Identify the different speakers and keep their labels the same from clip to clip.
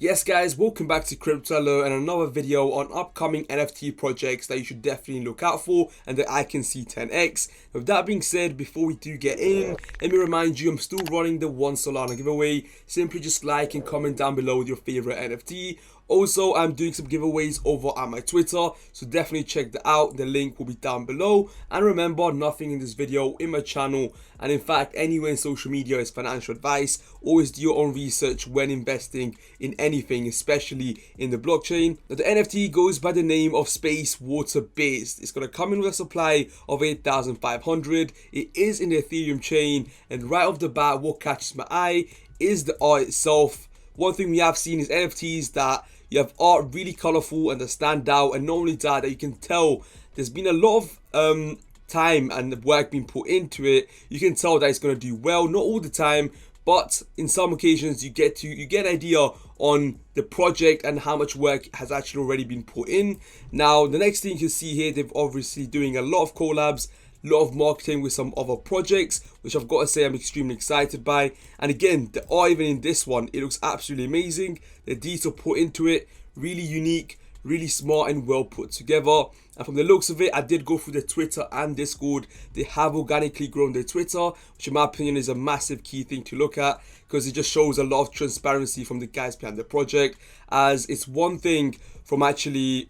Speaker 1: Yes guys, welcome back to Crypto Alert and another video on upcoming NFT projects that you should definitely look out for and that I can see 10x. With that being said, before we do get in, let me remind you I'm still running the 1 Solana giveaway. Simply just like and comment down below with your favorite NFT. Also, I'm doing some giveaways over at my Twitter, so definitely check that out. The link will be down below. And remember, nothing in this video, in my channel, and in fact anywhere in social media is financial advice. Always do your own research when investing in anything, especially in the blockchain. Now, the NFT goes by the name of SpaceWaterBears. It's going to come in with a supply of 8,500. It is in the Ethereum chain, and right off the bat, what catches my eye is the art itself. One thing we have seen is NFTs that you have art really colorful and that stand out, and not only that you can tell there's been a lot of time and work being put into it. You can tell that it's going to do well, not all the time, but in some occasions you get an idea on the project and how much work has actually already been put in. Now the next thing you can see here, they've obviously doing a lot of collabs, a lot of marketing with some other projects, which I've got to say I'm extremely excited by. And again, the art even in this one, it looks absolutely amazing. The detail put into it, really unique, really smart and well put together. And from the looks of it, I did go through the Twitter and Discord. They have organically grown their Twitter, which in my opinion is a massive key thing to look at, because it just shows a lot of transparency from the guys behind the project. As it's one thing from actually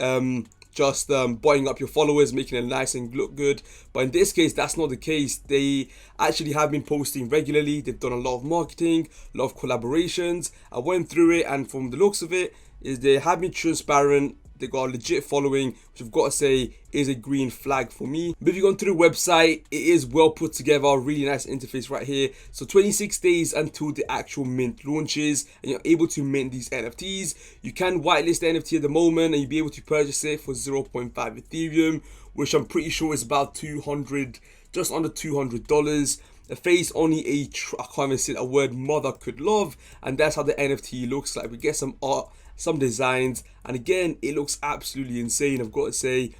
Speaker 1: just buying up your followers, making it nice and look good, but in this case that's not the case. They actually have been posting regularly. They've done a lot of marketing, a lot of collaborations. I went through it, and from the looks of it is they have been transparent. They got a legit following, which I've got to say is a green flag for me. Moving on to the website, it is well put together, really nice interface right here. So 26 days until the actual mint launches and you're able to mint these NFTs. You can whitelist the NFT at the moment and you'll be able to purchase it for 0.5 Ethereum, which I'm pretty sure is about $200, just under $200. The face only I can't even say a word mother could love, and that's how the NFT looks like. We get some art, some designs, and again it looks absolutely insane, I've got to say.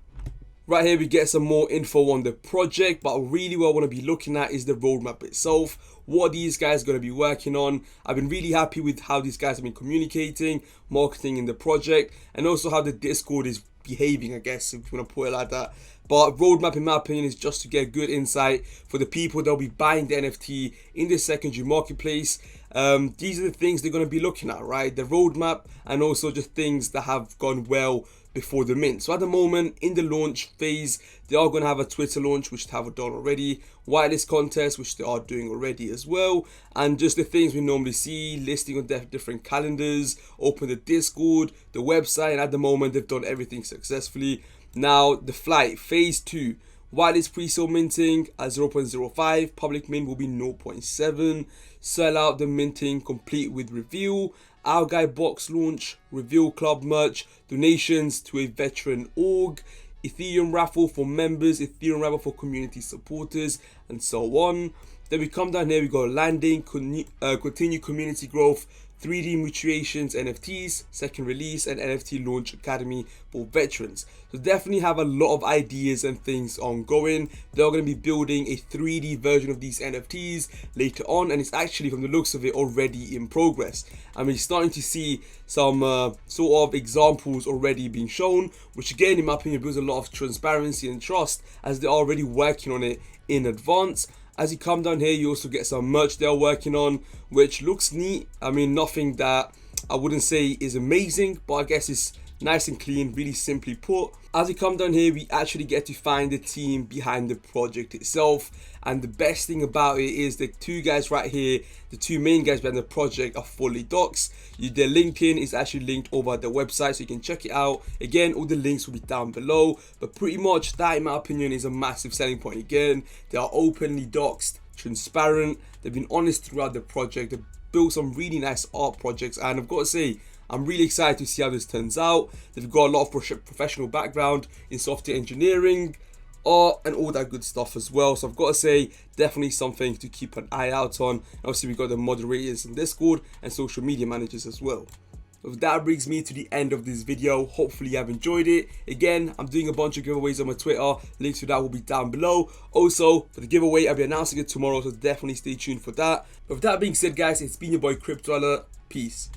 Speaker 1: Right here we get some more info on the project, but really what I want to be looking at is the roadmap itself. What are these guys going to be working on? I've been really happy with how these guys have been communicating, marketing in the project, and also how the Discord is behaving, I guess, if you want to put it like that. But roadmap in my opinion is just to get good insight for the people that will be buying the NFT in the secondary marketplace. These are the things they're going to be looking at, right? The roadmap, and also just things that have gone well before the mint. So at the moment in the launch phase, they are going to have a Twitter launch, which they have done already, whitelist contest, which they are doing already as well, and just the things we normally see, listing on different calendars, open the Discord, the website, and at the moment they've done everything successfully. Now the flight phase 2, whitelist pre-sale minting at 0.05, public mint will be 0.7, sell out the minting complete with reveal, our guy box launch, reveal club merch, donations to a veteran org, Ethereum raffle for members, Ethereum raffle for community supporters, and so on. Then we come down here, we got landing, continue community growth, 3D mutations, NFTs, second release, and NFT launch academy for veterans. So definitely have a lot of ideas and things ongoing. They're going to be building a 3D version of these NFTs later on, and it's actually, from the looks of it, already in progress. I mean, starting to see some sort of examples already being shown, which again, in my opinion, builds a lot of transparency and trust, as they're already working on it in advance. As you come down here, you also get some merch they're working on, which looks neat. I mean, nothing that I wouldn't say is amazing, but I guess it's nice and clean, really simply put. As we come down here, we actually get to find the team behind the project itself. And the best thing about it is the two guys right here, the two main guys behind the project, are fully doxed. Their LinkedIn is actually linked over at the website, so you can check it out. Again, all the links will be down below. But pretty much that, in my opinion, is a massive selling point. Again, they are openly doxed, transparent. They've been honest throughout the project. They've built some really nice art projects, and I've got to say, I'm really excited to see how this turns out. They've got a lot of professional background in software engineering, art, and all that good stuff as well. So I've got to say, definitely something to keep an eye out on. Obviously, we've got the moderators in Discord and social media managers as well. That brings me to the end of this video. Hopefully you have enjoyed it. Again, I'm doing a bunch of giveaways on my Twitter. Links to that will be down below. Also, for the giveaway, I'll be announcing it tomorrow, so definitely stay tuned for that. But with that being said, guys, it's been your boy Crypto Alert. Peace.